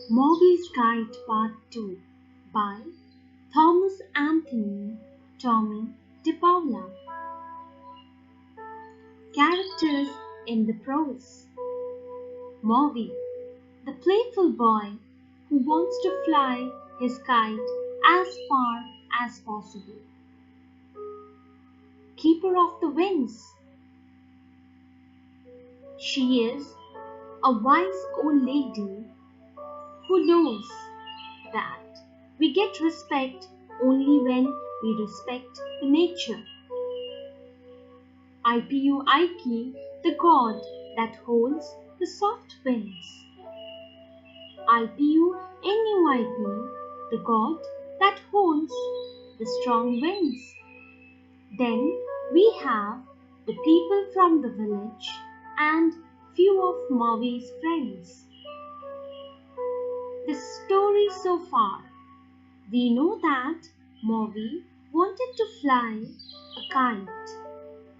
Maui's Kite Part 2 by Thomas Anthony Tommy DePaula. Characters in the prose. Maui, the playful boy who wants to fly his kite as far as possible. Keeper of the Winds. She is a wise old lady who knows that we get respect only when we respect the nature. Ipu Ike, the god that holds the soft winds. Ipu Nuip, the god that holds the strong winds. Then we have the people from the village and few of Maui's friends. The story so far. We know that Maui wanted to fly a kite.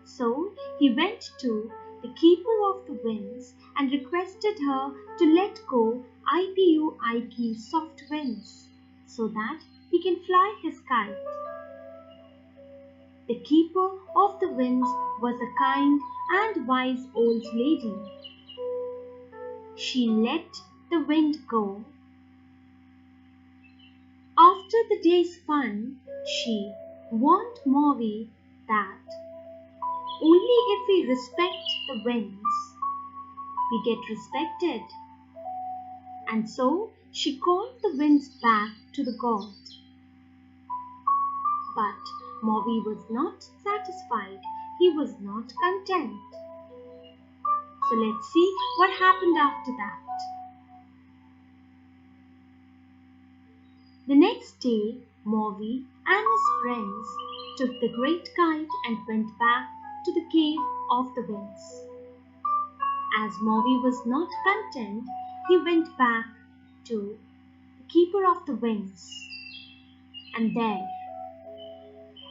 So he went to the keeper of the winds and requested her to let go Ipu Ike's soft wings so that he can fly his kite. The keeper of the winds was a kind and wise old lady. She let the wind go. After the day's fun, she warned Maui that only if we respect the winds, we get respected. And so she called the winds back to the god. But Maui was not satisfied. He was not content. So let's see what happened after that. The next day, Maui and his friends took the great kite and went back to the cave of the winds. As Maui was not content, he went back to the keeper of the winds. And there,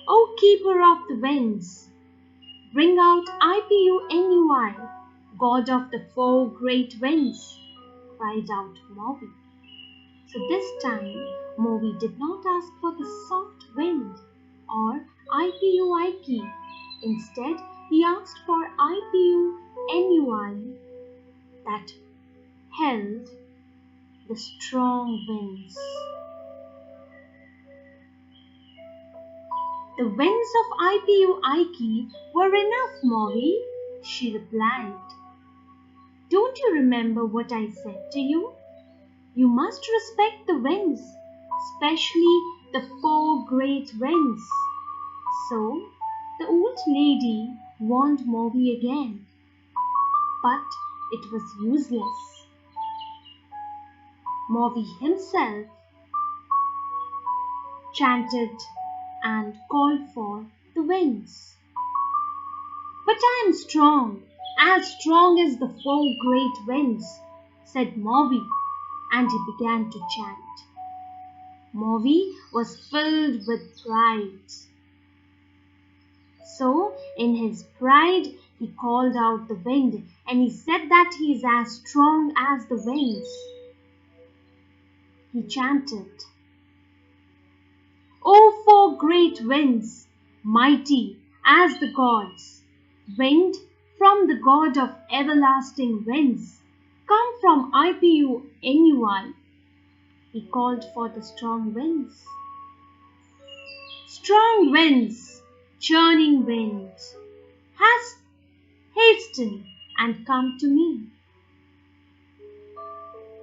O keeper of the winds, bring out Ipu Nuip, god of the 4 great winds, cried out Maui. So this time, Maui did not ask for the soft wind or Ipu Ike. Instead, he asked for Ipu Nuip that held the strong winds. The winds of Ipu Ike were enough, Maui, she replied. Don't you remember what I said to you? You must respect the winds, especially the 4 great winds. So the old lady warned Maui again, but it was useless. Maui himself chanted and called for the winds. But I am strong as as the 4 great winds, said Maui, and he began to chant. Maui was filled with pride. So, in his pride, he called out the wind and he said that he is as strong as the winds. He chanted, O 4 great winds, mighty as the gods, wind from the god of everlasting winds, come from Ipu Nuip. He called for the strong winds. Strong winds, churning winds, hasten and come to me.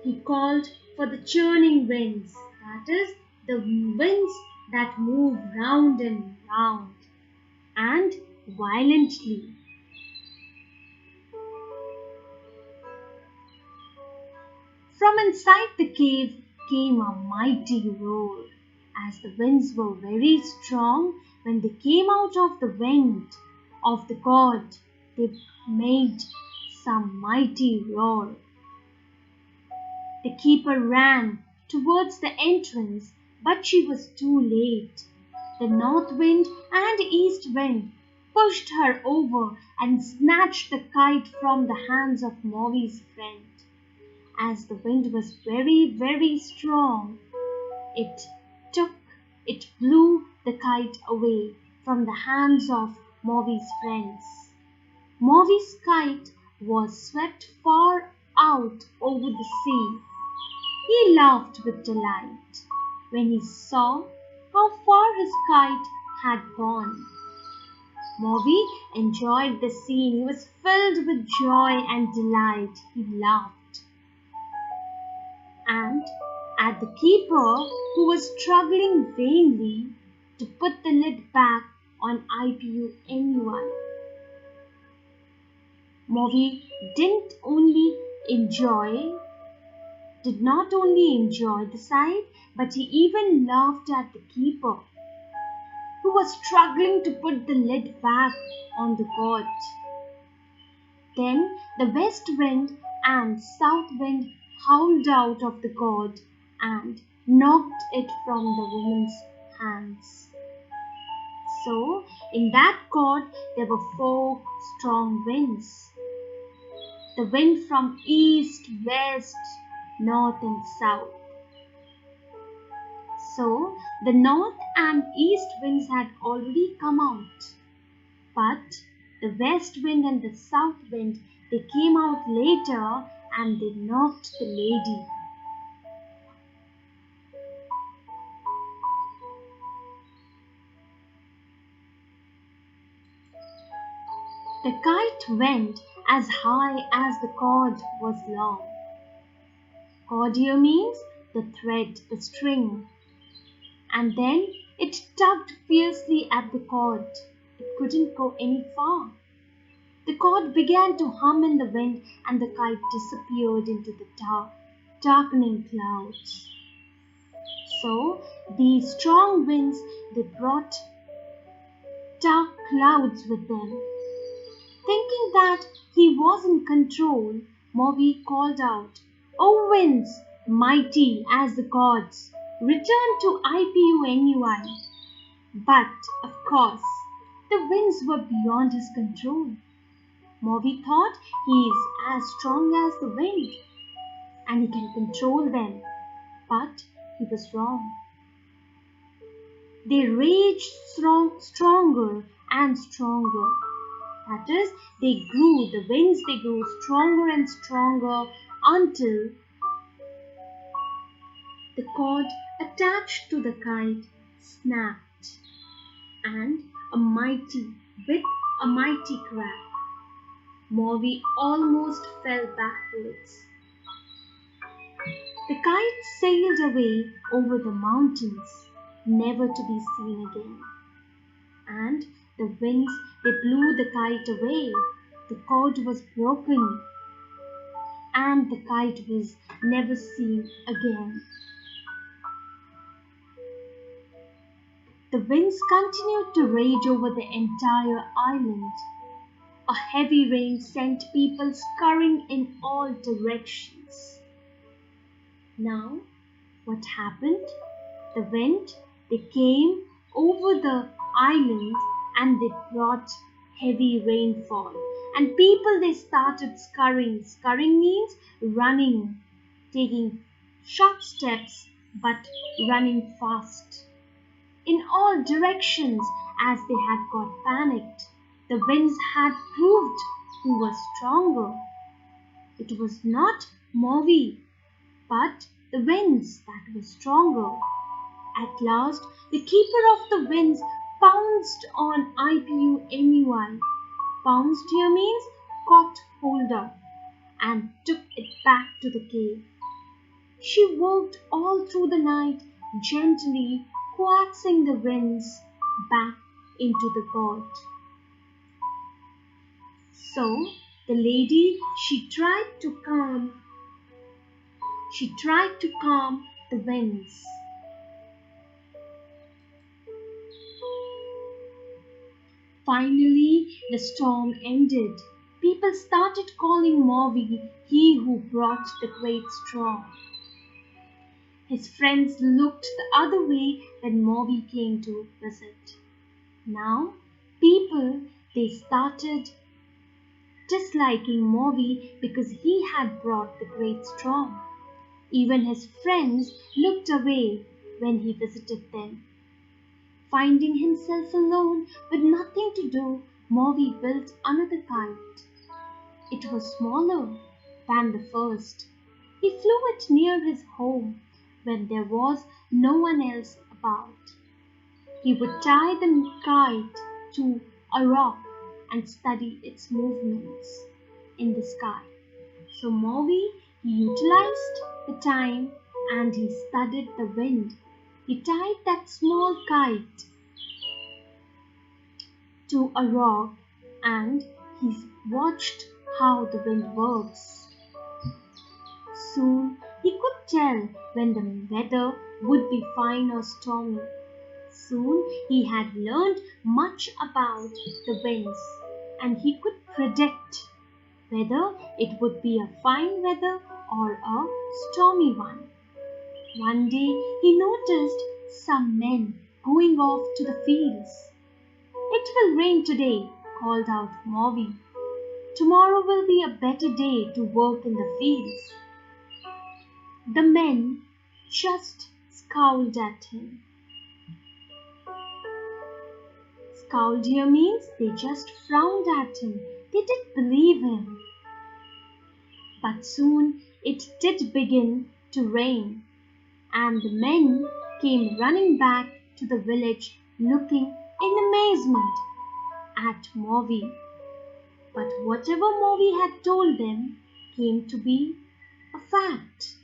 He called for the churning winds, that is, the winds that move round and round and violently. From inside the cave came a mighty roar. As the winds were very strong, when they came out of the wind of the god, they made some mighty roar. The keeper ran towards the entrance, but she was too late. The north wind and east wind pushed her over and snatched the kite from the hands of Maui's friend. as the wind was very, very strong, it took, it blew the kite away from the hands of Maui's friends. Maui's kite was swept far out over the sea. He laughed with delight when he saw how far his kite had gone. Maui enjoyed the scene. He was filled with joy and delight. He laughed. And at the keeper, who was struggling vainly to put the lid back on IPUNUI. Maui did not only enjoy the sight, but he even laughed at the keeper, who was struggling to put the lid back on the god. Then the west wind and south wind howled out of the god and knocked it from the woman's hands. So, in that god, there were 4 strong winds. The wind from east, west, north and south. So, the north and east winds had already come out. But the west wind and the south wind, they came out later and they knocked the lady. The kite went as high as the cord was long. Cord here means the thread, the string. And then it tugged fiercely at the cord. It couldn't go any far. The cord began to hum in the wind and the kite disappeared into the darkening clouds. So these strong winds, they brought dark clouds with them. Thinking that he was in control, Maui called out, "O winds, mighty as the gods, return to IPUNUI." But, of course, the winds were beyond his control. Maui thought he is as strong as the wind and he can control them. But he was wrong. They raged stronger and stronger. That is, the winds grew stronger and stronger until the cord attached to the kite snapped and with a mighty crack, Maui almost fell backwards. The kite sailed away over the mountains, never to be seen again. And the winds, they blew the kite away. The cord was broken and the kite was never seen again. The winds continued to rage over the entire island. A heavy rain sent people scurrying in all directions. Now, what happened? The wind, they came over the island and they brought heavy rainfall. And people, they started scurrying. Scurrying means running, taking short steps but running fast in all directions as they had got panicked. The winds had proved who was stronger. It was not Maui, but the winds that were stronger. At last, the keeper of the winds pounced on IPUNUI. Pounced here means caught hold of and took it back to the cave. She worked all through the night, gently coaxing the winds back into the god. So the lady, she tried to calm the winds. Finally, the storm ended. People started calling Maui he who brought the great storm. His friends looked the other way when Maui came to visit. Now, people, they started disliking Maui because he had brought the great storm. Even his friends looked away when he visited them. Finding himself alone with nothing to do, Maui built another kite. It was smaller than the first. He flew it near his home when there was no one else about. He would tie the kite to a rock and study its movements in the sky. So Maui he utilized the time and he studied the wind. He tied that small kite to a rock and he watched how the wind works. Soon he could tell when the weather would be fine or stormy. Soon he had learned much about the winds and he could predict whether it would be a fine weather or a stormy one. One day he noticed some men going off to the fields. "It will rain today," called out Maui. "Tomorrow will be a better day to work in the fields." The men just scowled at him. Scowled here means they just frowned at him. They didn't believe him. But soon it did begin to rain, and the men came running back to the village looking in amazement at Maui. But whatever Maui had told them came to be a fact.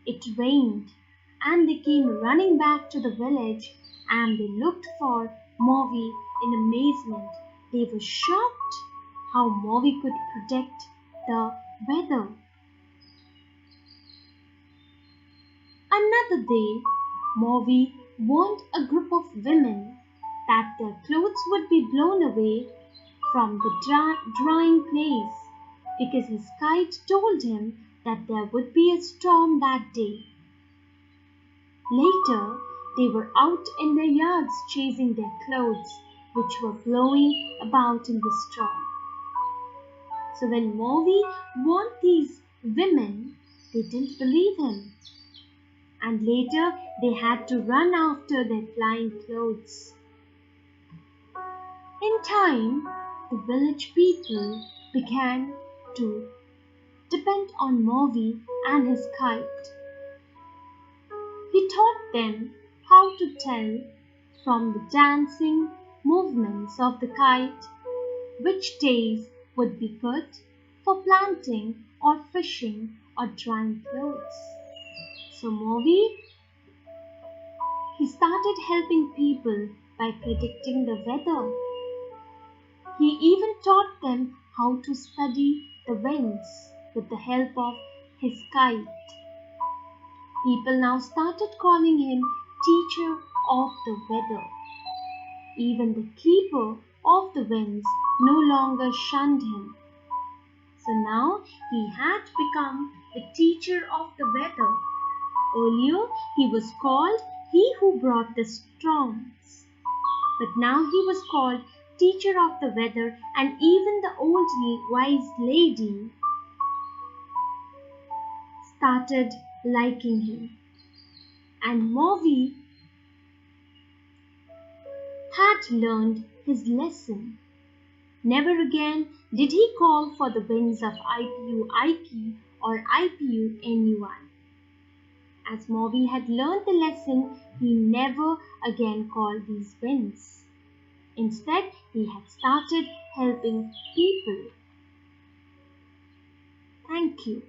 It rained, and they came running back to the village and they looked for Maui in amazement. They were shocked how Maui could predict the weather. Another day, Maui warned a group of women that their clothes would be blown away from the drying place because his kite told him that there would be a storm that day. Later, they were out in their yards chasing their clothes, which were blowing about in the storm. So when Maui warned these women, they didn't believe him. And later they had to run after their flying clothes. In time, the village people began to depend on Maui and his kite. He taught them how to tell from the dancing movements of the kite which days would be good for planting or fishing or drying clothes. So Maui, he started helping people by predicting the weather. He even taught them how to study the winds with the help of his kite. People now started calling him teacher of the weather. Even the keeper of the winds no longer shunned him. So now he had become the teacher of the weather. Earlier he was called he who brought the storms. But now he was called teacher of the weather, and even the old wise lady started liking him. And Maui had learned his lesson. Never again did he call for the winds of IPU Ike or IPU anyone. As Maui had learned the lesson, he never again called these winds. Instead, he had started helping people. Thank you.